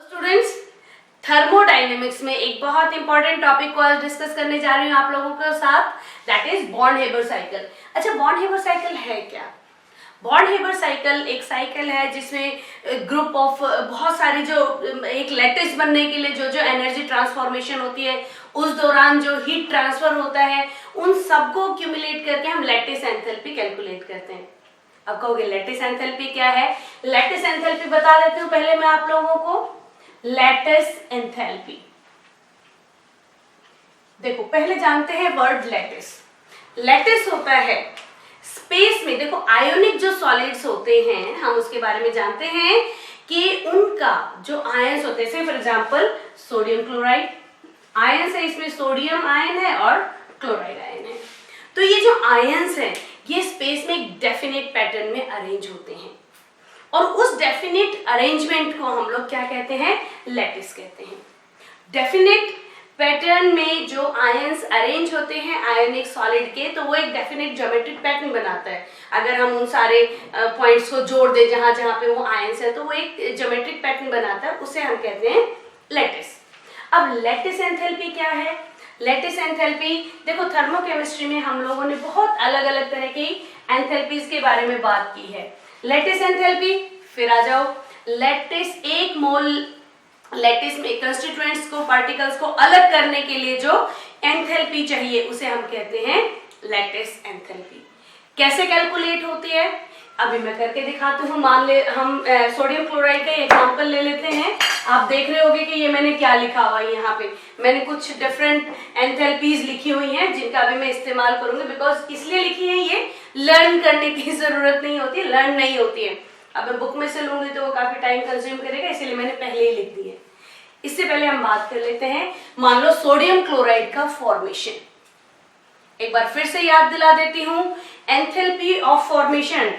Students, thermodynamics में एक बहुत इंपॉर्टेंट टॉपिक को आज डिस्कस करने जा रही हूँ आप लोगों के साथ, that is bond Haber cycle. अच्छा, बॉन्ड हेबर साइकिल है क्या? बॉन्ड हेबर साइकिल एक साइकिल है जिसमें ग्रुप ऑफ बहुत सारी जो एक लैटिस बनने के लिए जो जो एनर्जी ट्रांसफॉर्मेशन होती है, उस दौरान जो हीट ट्रांसफर होता है, उन सबको क्यूमुलेट करके हम लैटिस एंथैल्पी कैलकुलेट करते हैं। अब कहोगे लैटिस एंथैल्पी क्या है? लैटिस एंथैल्पी बता देती हूँ पहले मैं आप लोगों को। लैटिस एंथैल्पी, देखो पहले जानते हैं वर्ड लैटिस। लैटिस होता है स्पेस में, देखो आयोनिक जो सॉलिड्स होते हैं हम उसके बारे में जानते हैं कि उनका जो आयंस होते हैं, for example sodium chloride ions है, इसमें सोडियम आयन है और क्लोराइड आयन है। तो ये जो आयंस है ये स्पेस में एक डेफिनेट पैटर्न में अरेंज होते हैं और उस डेफिनेट अरेंजमेंट को हम लोग क्या कहते हैं? लैटिस कहते हैं। डेफिनेट पैटर्न में जो आयंस अरेंज होते हैं आयोनिक सॉलिड के, तो वो एक डेफिनेट ज्योमेट्रिक पैटर्न बनाता है। अगर हम उन सारे पॉइंट्स को जोड़ दें जहां जहां पे वो आयंस है, तो वो एक ज्योमेट्रिक पैटर्न बनाता है, उसे हम कहते हैं लैटिस। अब लैटिस एंथैल्पी क्या है? लैटिस एंथैल्पी, देखो थर्मोकेमिस्ट्री में हम लोगों ने बहुत अलग अलग तरह की एंथैल्पीज के बारे में बात की है। लैटिस एंथैल्पी, फिर आ जाओ लैटिस, एक मोल लैटिस में कंस्टिट्यूएंट्स को, पार्टिकल्स को अलग करने के लिए जो एंथैल्पी चाहिए उसे हम कहते हैं लैटिस एंथैल्पी। कैसे कैलकुलेट होती है अभी मैं करके दिखाती हूँ। मान ले हम सोडियम क्लोराइड का एग्जांपल ले लेते हैं। आप देख रहे होंगे कि ये मैंने क्या लिखा हुआ है, यहाँ पे मैंने कुछ डिफरेंट एंथैल्पीज लिखी हुई हैं जिनका अभी मैं इस्तेमाल करूंगी, बिकॉज इसलिए लिखी है, ये लर्न करने की जरूरत नहीं होती, लर्न नहीं होती है। अब मैं बुक में से लूंगी तो वो काफी टाइम कंज्यूम करेगा, इसीलिए मैंने पहले ही लिख दी है। इससे पहले हम बात कर लेते हैं, मान लो सोडियम क्लोराइड का फॉर्मेशन, एक बार फिर से याद दिला देती हूँ। Enthalpy of formation,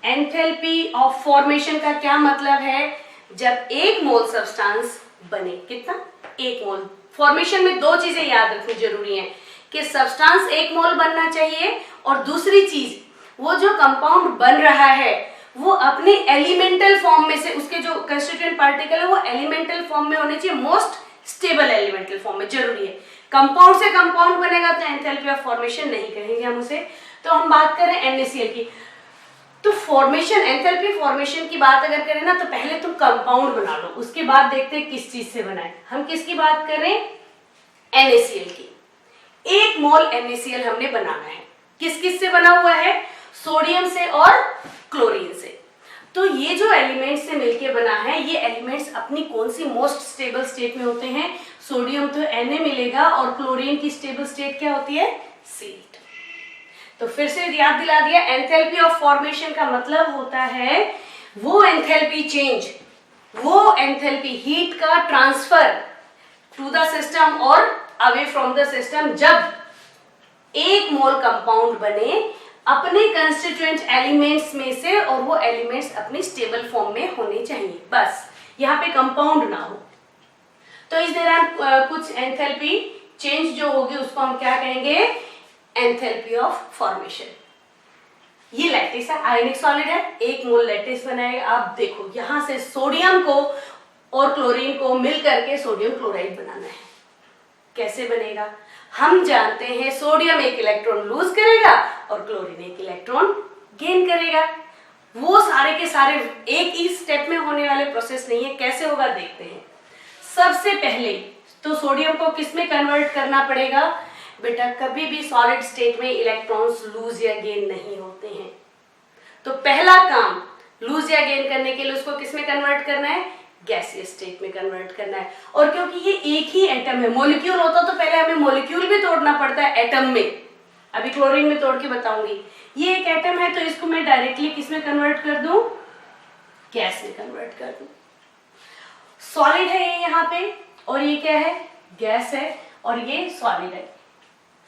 enthalpy of formation का क्या मतलब है? जब एक मोल सब्सटेंस बने, कितना? एक मोल। फॉर्मेशन में दो चीजें याद रखनी जरूरी है कि सब्सटेंस एक मोल बनना चाहिए और दूसरी चीज वो जो कंपाउंड बन रहा है वो अपने एलिमेंटल फॉर्म में से, उसके जो कंस्टिट्यूएंट पार्टिकल है वो एलिमेंटल फॉर्म में होने चाहिए, मोस्ट स्टेबल एलिमेंटल फॉर्म में, जरूरी है। कंपाउंड से कंपाउंड बनेगा तो एंथैल्पी ऑफ फॉर्मेशन नहीं कहेंगे हम उसे। तो हम बात करें NaCl की, तो फॉर्मेशन, एंथैल्पी फॉर्मेशन की बात अगर करें ना, तो पहले तुम कंपाउंड बना लो, उसके बाद देखते हैं किस चीज से बना है। हम किसकी बात करें? NaCl की। एक मोल NaCl हमने बनाना है, किस किस से बना हुआ है? सोडियम से और क्लोरीन से। तो ये जो एलिमेंट से मिलके बना है, ये एलिमेंट्स अपनी कौन सी मोस्ट स्टेबल स्टेट में होते हैं? सोडियम तो Na मिलेगा और क्लोरीन की स्टेबल स्टेट क्या होती है? Cl। तो फिर से याद दिला दिया, एंथैल्पी ऑफ फॉर्मेशन का मतलब होता है वो एंथैल्पी चेंज, वो एंथैल्पी हीट का ट्रांसफर टू द सिस्टम और अवे फ्रॉम द सिस्टम, जब एक मोल कंपाउंड बने अपने कंस्टिट्यूएंट एलिमेंट्स में से और वो एलिमेंट्स अपनी स्टेबल फॉर्म में होने चाहिए, बस यहाँ पे कंपाउंड ना हो। तो इस दौरान कुछ एंथैल्पी चेंज जो होगी उसको हम क्या कहेंगे? Enthalpy of formation. ये लैटिस है, आयोनिक सॉलिड है, एक मोल लैटिस बनाएगा। आप देखो यहां से सोडियम को और क्लोरीन को मिल करके सोडियम क्लोराइड बनाना है। कैसे बनेगा? हम जानते हैं सोडियम एक इलेक्ट्रॉन लूज करेगा और क्लोरीन एक इलेक्ट्रॉन गेन करेगा। वो सारे के सारे एक ही स्टेप में होने वाले प्रोसेस नहीं है। कैसे होगा देखते हैं। सबसे पहले तो सोडियम को किस में कन्वर्ट करना पड़ेगा? बेटा कभी भी सॉलिड स्टेट में इलेक्ट्रॉन्स लूज या गेन नहीं होते हैं, तो पहला काम लूज या गेन करने के लिए उसको किस में कन्वर्ट करना है? गैसियस स्टेट में कन्वर्ट करना है। और क्योंकि ये एक ही एटम है, मॉलिक्यूल होता तो पहले हमें मॉलिक्यूल भी तोड़ना पड़ता है एटम में, अभी क्लोरीन में तोड़ के बताऊंगी। ये एक एटम है तो इसको मैं डायरेक्टली किस में कन्वर्ट कर दूं? गैस में कन्वर्ट कर दूं। सॉलिड है ये यहाँ पे और ये क्या है? गैस है और ये सॉलिड है।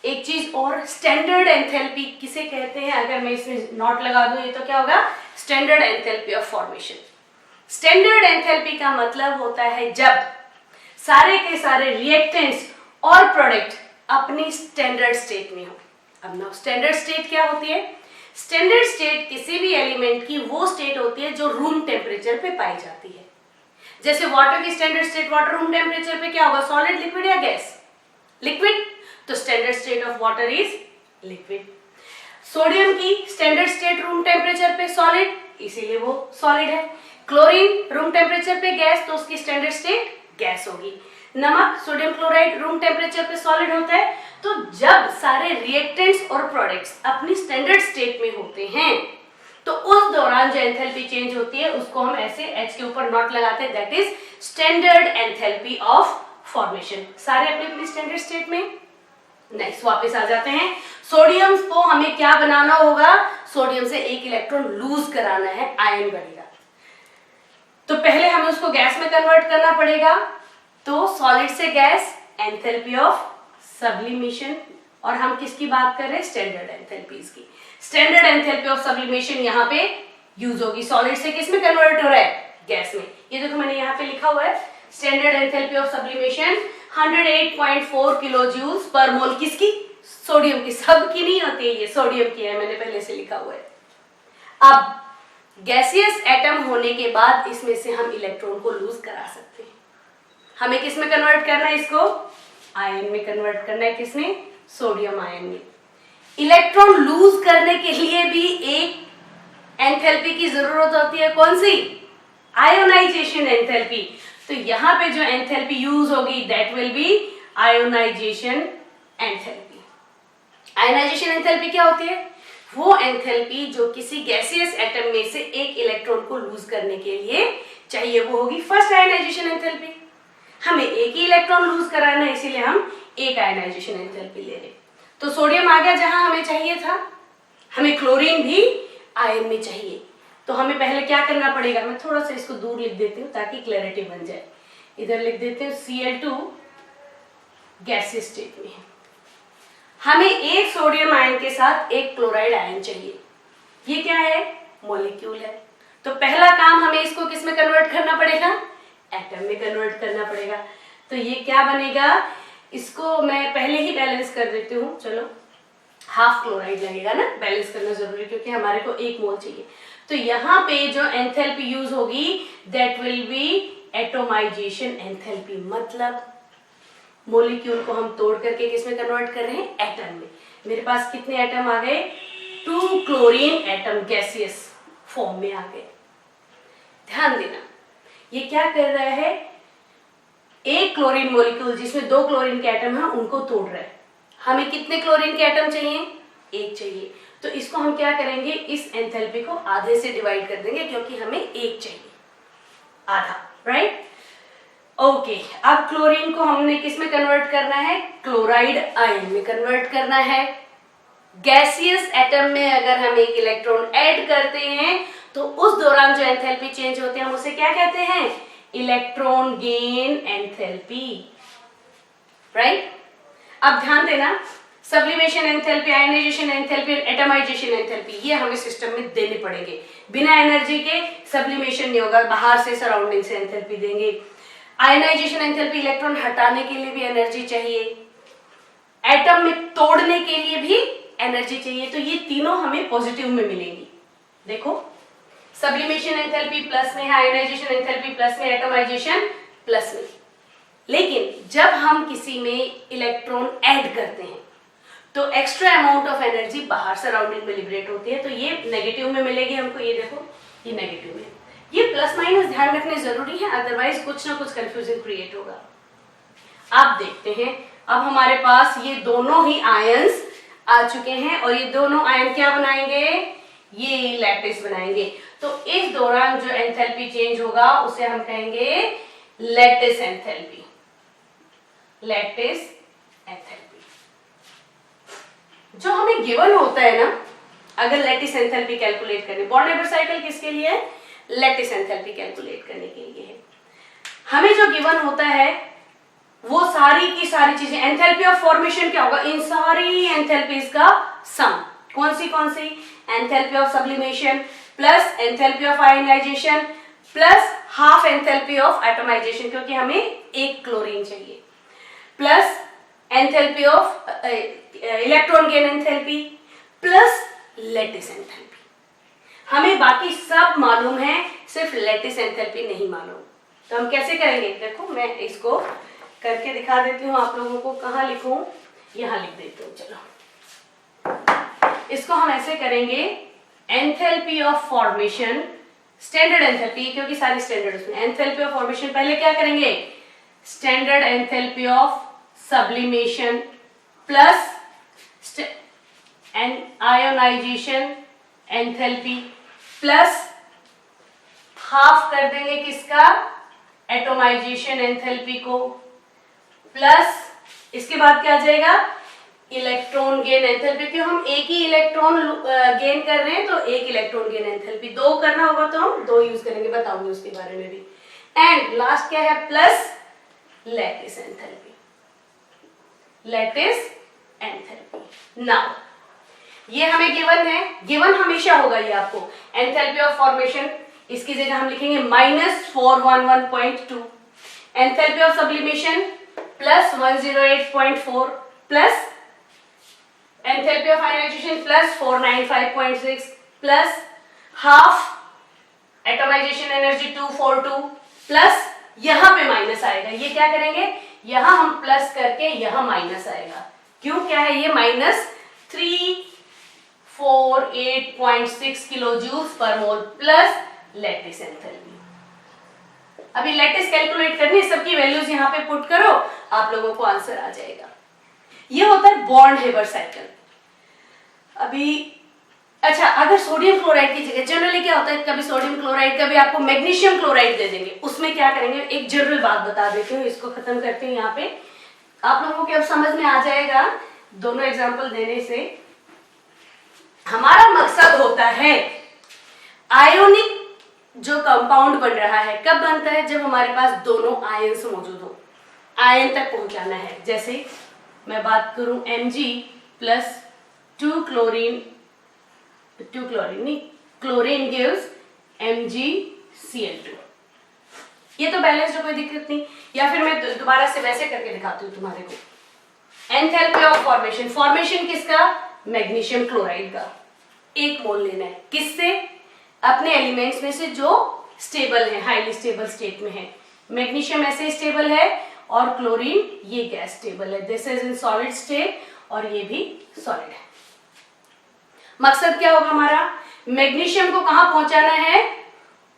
एक चीज और, स्टैंडर्ड एंथैल्पी किसे कहते हैं? अगर मैं इसमें नोट लगा दूं ये तो क्या होगा? Standard enthalpy of formation. Standard enthalpy का मतलब होता है जब सारे के सारे रिएक्टेंट्स और प्रोडक्ट अपनी स्टैंडर्ड स्टेट में हो। अब ना स्टैंडर्ड स्टेट क्या होती है? स्टैंडर्ड स्टेट किसी भी एलिमेंट की वो स्टेट होती है जो रूम टेम्परेचर पे पाई जाती है। जैसे वाटर की standard state, water room temperature पे क्या होगा, सॉलिड, लिक्विड या गैस, लिक्विड, तो standard state of water is liquid. Sodium की स्टैंडर्ड स्टेट रूम टेम्परेचर पे सॉलिड, इसीलिए वो सॉलिड है। क्लोरीन रूम टेम्परेचर पे गैस, तो उसकी स्टैंडर्ड स्टेट गैस होगी। नमक, सोडियम क्लोराइड रूम टेम्परेचर पे सॉलिड होता है। तो जब सारे रिएक्टेंट्स और प्रोडक्ट्स अपनी स्टैंडर्ड स्टेट में होते हैं तो उस दौरान जो एंथैल्पी चेंज होती है उसको हम ऐसे H के ऊपर नॉट लगाते हैं, that is standard enthalpy of formation. सारे अपनी अपनी स्टैंडर्ड स्टेट में। नेक्स्ट वापस आ जाते हैं, सोडियम को हमें क्या बनाना होगा, सोडियम से एक इलेक्ट्रॉन लूज कराना है, आयन बनेगा। तो पहले हमें उसको गैस में कन्वर्ट करना पड़ेगा, तो सॉलिड से गैस, एंथैल्पी ऑफ सब्लिमेशन। और हम किसकी बात कर रहे हैं, स्टैंडर्ड एंथैल्पीज की। स्टैंडर्ड एंथैल्पी ऑफ सब्लिमेशन यहाँ पे यूज होगी। सॉलिड से किस में कन्वर्ट हो रहा है, गैस में। ये देखो मैंने यहाँ पे लिखा हुआ है, standard enthalpy of sublimation 108.4 kilo joules per mole, किसकी, सोडियम की। सब की नहीं होती है, ये सोडियम की है, मैंने पहले से लिखा हुआ है। अब गैसियस एटम होने के बाद इसमें से हम इलेक्ट्रॉन को लूज करा सकते हैं। हमें किस में कन्वर्ट करना है, इसको आयन में कन्वर्ट करना है। किसमें, सोडियम आयन में। इलेक्ट्रॉन लूज करने के लिए भी एक एंथैल्पी की जरूरत होती है, कौन सी, आयोनाइजेशन एंथैल्पी। तो यहां पे जो एंथैल्पी यूज होगी that will be ionisation enthalpy. Ionization enthalpy क्या होती है, वो एंथैल्पी जो किसी गैसियस एटम में से एक इलेक्ट्रॉन को लूज करने के लिए चाहिए, वो होगी फर्स्ट आयोनाइजेशन एंथैल्पी। हमें एक ही इलेक्ट्रॉन लूज कराना है, इसीलिए हम एक आयोनाइजेशन एंथैल्पी ले रहे। तो सोडियम आ गया जहां हमें चाहिए था, हमें क्लोरीन भी आयन में चाहिए। तो हमें पहले क्या करना पड़ेगा, मैं थोड़ा सा इसको दूर लिख देती हूँ ताकि क्लैरिटी बन जाए। इधर लिख देते हैं Cl2 गैसियस स्टेट में है, हमें एक सोडियम आयन के साथ एक क्लोराइड आयन चाहिए। ये क्या है, मॉलिक्यूल है। तो पहला काम हमें इसको किस में कन्वर्ट करना पड़ेगा, एटम में कन्वर्ट करना पड़ेगा। तो ये क्या बनेगा, इसको मैं पहले ही बैलेंस कर देती हूँ, चलो हाफ क्लोराइड लगेगा ना, बैलेंस करना जरूरी क्योंकि हमारे को एक मोल चाहिए। तो यहाँ पे जो एंथैल्पी यूज होगी that will be atomisation enthalpy, मतलब मॉलिक्यूल को हम तोड़ करके किसमें कन्वर्ट कर रहे हैं, एटम में। मेरे पास कितने एटम आ गए, 2 क्लोरीन एटम गैसियस फॉर्म में आ गए। ध्यान देना, ये क्या कर रहा है, एक क्लोरीन मॉलिक्यूल जिसमें 2 क्लोरीन के एटम हैं उनको तोड़ रहा है। हमें कितने क्लोरीन के एटम चाहिए, एक चाहिए। तो इसको हम क्या करेंगे, इस एंथैल्पी को आधे से डिवाइड कर देंगे क्योंकि हमें एक चाहिए, आधा, राइट। ओके, अब क्लोरीन को हमने किस में कन्वर्ट करना है, क्लोराइड आयन में कन्वर्ट करना है। गैसियस एटम में अगर हम एक इलेक्ट्रॉन ऐड करते हैं तो उस दौरान जो एंथैल्पी चेंज होते हैं हम उसे क्या कहते हैं, इलेक्ट्रॉन गेन एंथैल्पी, राइट। अब ध्यान देना, sublimation enthalpy, ionization enthalpy, atomization enthalpy, ये हमें सिस्टम में देने पड़ेंगे। बिना एनर्जी के सब्लिमेशन नहीं होगा, बाहर से सराउंडिंग से एंथैल्पी देंगे। आयोनाइजेशन एंथैल्पी, इलेक्ट्रॉन हटाने के लिए भी एनर्जी चाहिए, एटम में तोड़ने के लिए भी एनर्जी चाहिए। तो ये तीनों हमें पॉजिटिव में मिलेंगी। देखो, सब्लिमेशन एंथैल्पी प्लस में है, आयोनाइजेशन एंथैल्पी प्लस में, एटमाइजेशन प्लस में। लेकिन जब हम किसी में इलेक्ट्रॉन ऐड करते हैं तो एक्स्ट्रा अमाउंट ऑफ एनर्जी बाहर सराउंडिंग में लिबरेट होती है, तो ये नेगेटिव में मिलेगी हमको। ये देखो, ये नेगेटिव में, ये प्लस माइनस ध्यान रखने जरूरी है, अदरवाइज कुछ ना कुछ कंफ्यूजन क्रिएट होगा। आप देखते हैं, अब हमारे पास ये दोनों ही आयंस आ चुके हैं और ये दोनों आयन क्या बनाएंगे, ये लैटिस बनाएंगे। तो इस दौरान जो एंथैल्पी चेंज होगा उसे हम कहेंगे लैटिस एंथैल्पी, लैटिस एंथैल्पी। जो हमें गिवन होता है ना, अगर लैटिस एंथैल्पी कैलकुलेट करनी, बॉन्ड हेबर साइकिल किसके लिए है, लैटिस एंथैल्पी कैलकुलेट करने के लिए है। हमें जो गिवन होता है वो सारी की सारी चीजें, एंथैल्पी ऑफ फॉर्मेशन क्या होगा, इन सारी एंथैल्पीज का सम। कौन सी, enthalpy of sublimation plus enthalpy of ionisation plus half enthalpy of atomisation, क्योंकि हमें एक क्लोरीन चाहिए, plus enthalpy of electron gain enthalpy plus lattice enthalpy. हमें बाकी सब मालूम है, सिर्फ लैटिस एंथैल्पी नहीं मालूम। तो हम कैसे करेंगे, देखो मैं इसको करके दिखा देती हूँ आप लोगों को। कहाँ लिखूं, यहाँ लिख देती हूँ। चलो इसको हम ऐसे करेंगे, enthalpy of formation, standard enthalpy क्योंकि सारी स्टैंडर्ड उसमें, एंथैल्पी ऑफ फॉर्मेशन पहले क्या करेंगे, standard enthalpy of sublimation plus ionisation enthalpy plus half कर देंगे किसका, एटोमाइजेशन एंथैल्पी को, प्लस इसके बाद क्या आ जाएगा, इलेक्ट्रॉन गेन एंथैल्पी, क्यों हम एक ही इलेक्ट्रॉन गेन कर रहे हैं तो एक इलेक्ट्रॉन गेन एंथैल्पी, दो करना होगा तो हम दो यूज करेंगे, बताऊंगी उसके बारे में भी। एंड लास्ट क्या है, plus lattice enthalpy, lattice enthalpy. Now ये हमें गिवन है, गिवन हमेशा होगा ये आपको, एंथैल्पी ऑफ फॉर्मेशन इसकी जगह हम लिखेंगे -411.2, enthalpy of sublimation +108.4 plus enthalpy of ionization +495.6 plus half atomization energy 242 plus यहां पे माइनस आएगा, ये क्या करेंगे, यहां हम प्लस करके यहां माइनस आएगा, क्यों क्या है ये, -348.6 किलो जूल्स पर मोल प्लस लैटिस एंथैल्पी। अभी लैटिस कैलकुलेट करनी, सबकी वैल्यूज यहाँ पे पुट करो, आप लोगों को आंसर आ जाएगा। ये होता है बॉन्ड हेबर साइकिल। अभी अच्छा, अगर सोडियम क्लोराइड की जगह जनरली क्या होता है, कभी सोडियम क्लोराइड कभी आपको मैग्नीशियम क्लोराइड दे देंगे, उसमें क्या करेंगे, एक जनरल बात बता देती हूँ, इसको खत्म करते हैं यहाँ पे, आप लोगों के अब समझ में आ जाएगा दोनों एग्जाम्पल देने से। हमारा मकसद होता है आयोनिक जो कंपाउंड बन रहा है कब बनता है, जब हमारे पास दोनों आयन्स मौजूद हो, आयन तक पहुंचाना है। जैसे मैं बात करूं Mg प्लस 2 क्लोरीन नहीं, क्लोरीन गिव्स MgCl2, ये तो बैलेंस जो कोई दिक्कत नहीं। या फिर मैं दोबारा से वैसे करके दिखाती हूँ तुम्हारे को, एंथैल्पी ऑफ फॉर्मेशन, फॉर्मेशन किसका, मैग्नीशियम क्लोराइड का, 1 मोल लेना है, किससे, अपने एलिमेंट्स में से जो स्टेबल है, हाईली स्टेबल स्टेट में है। मैग्नीशियम ऐसे स्टेबल है और क्लोरीन ये गैस स्टेबल है, this is in solid state और ये भी सॉलिड है। मकसद क्या होगा हमारा, मैग्नीशियम को कहां पहुंचाना है,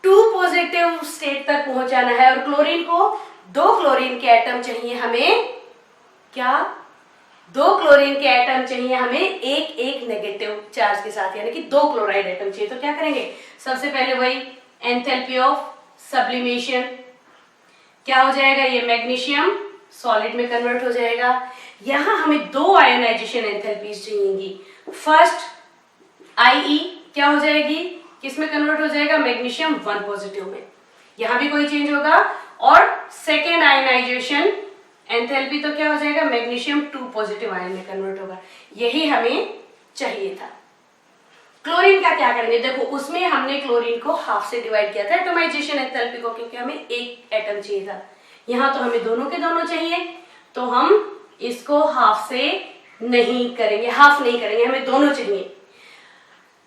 2 पॉजिटिव स्टेट तक पहुंचाना है, और क्लोरीन को 2 क्लोरीन के एटम चाहिए हमें, क्या, 2 क्लोरीन के एटम चाहिए हमें एक नेगेटिव चार्ज के साथ, यानी कि 2 क्लोराइड एटम चाहिए। तो क्या करेंगे, सबसे पहले वही एंथैल्पी ऑफ सब्लिमेशन, क्या हो जाएगा, ये मैग्नीशियम सॉलिड में कन्वर्ट हो जाएगा। यहां हमें 2 आयोनाइजेशन एंथैल्पीज चाहिएगी, फर्स्ट IE क्या हो जाएगी, किसमें कन्वर्ट हो जाएगा, मैग्नीशियम 1 पॉजिटिव में, यहां भी कोई चेंज होगा, और सेकेंड आयोनाइजेशन एंथैल्पी तो क्या हो जाएगा, मैग्नीशियम 2 पॉजिटिव आयन में कन्वर्ट होगा, यही हमें चाहिए था। क्लोरीन का क्या करेंगे, देखो उसमें हमने क्लोरीन को हाफ से डिवाइड किया था एटोमाइजेशन एंथैल्पी को, क्योंकि हमें एक एटम चाहिए था, यहाँ तो हमें दोनों के दोनों चाहिए, तो हम इसको हाफ से नहीं करेंगे, हाफ नहीं करेंगे, हमें दोनों चाहिए।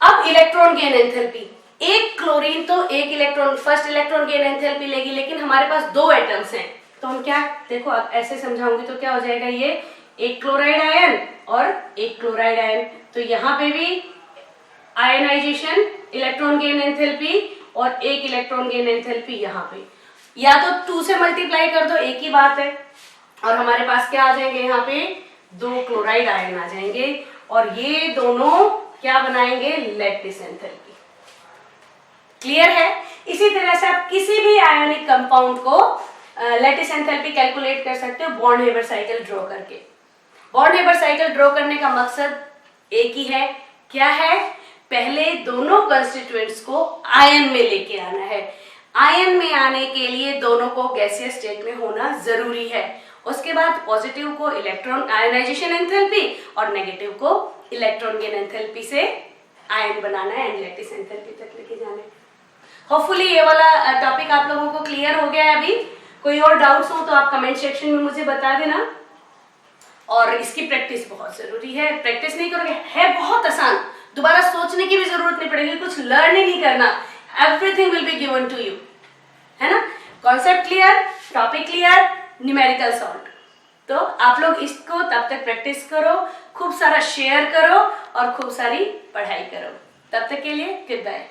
अब इलेक्ट्रॉन गेन एंथैल्पी, एक क्लोरीन तो एक electron, first electron gain enthalpy लेगी, लेकिन हमारे पास 2 एटम्स हैं, तो हम क्या, देखो अब ऐसे समझाऊंगी तो क्या हो जाएगा, ये एक क्लोराइड आयन और एक क्लोराइड आयन, तो यहाँ पे भी आयनाइजेशन इलेक्ट्रॉन गेन एंथैल्पी और एक इलेक्ट्रॉन गेन एंथैल्पी, यहाँ पे या तो 2 से मल्टीप्लाई कर दो, एक ही बात है, और हमारे पास क्या आ जाएंगे, यहाँ पे 2 क्लोराइड आयन आ जाएंगे, और ये दोनों क्या बनाएंगे, लैटिस एंथैल्पी। क्लियर है। इसी तरह से आप किसी भी आयोनिक कंपाउंड को लैटिस एंथैल्पी कैलकुलेट कर सकते हो बॉन्ड हेबर साइकिल ड्रॉ करके। बॉन्ड हेबर साइकिल ड्रॉ करने का मकसद एक ही है, क्या है, पहले दोनों कंस्टिट्यूएंट्स को आयन में लेके आना है। आयन में आने के लिए दोनों को गैसियस स्टेट में होना जरूरी है। उसके बाद पॉजिटिव को इलेक्ट्रॉन आयोनाइजेशन एंथैल्पी और नेगेटिव को इलेक्ट्रॉन गेन एंथैल्पी से आयन बनाना है एंड लैटिस एंथैल्पी तक लेके जाना है। होपफुली ये वाला टॉपिक आप लोगों को क्लियर हो गया है। अभी कोई और डाउट्स हो तो आप कमेंट सेक्शन में मुझे बता देना। और इसकी प्रैक्टिस बहुत जरूरी है। प्रैक्टिस नहीं करोगे है बहुत आसान, दोबारा सोचने की भी जरूरत नहीं पड़ेगी, कुछ लर्न ही नहीं करना, everything will be given to you, है ना। Concept clear, topic clear, numerical solve. तो आप लोग इसको तब तक प्रैक्टिस करो, खूब सारा शेयर करो और खूब सारी पढ़ाई करो। तब तक के लिए गुड बाय।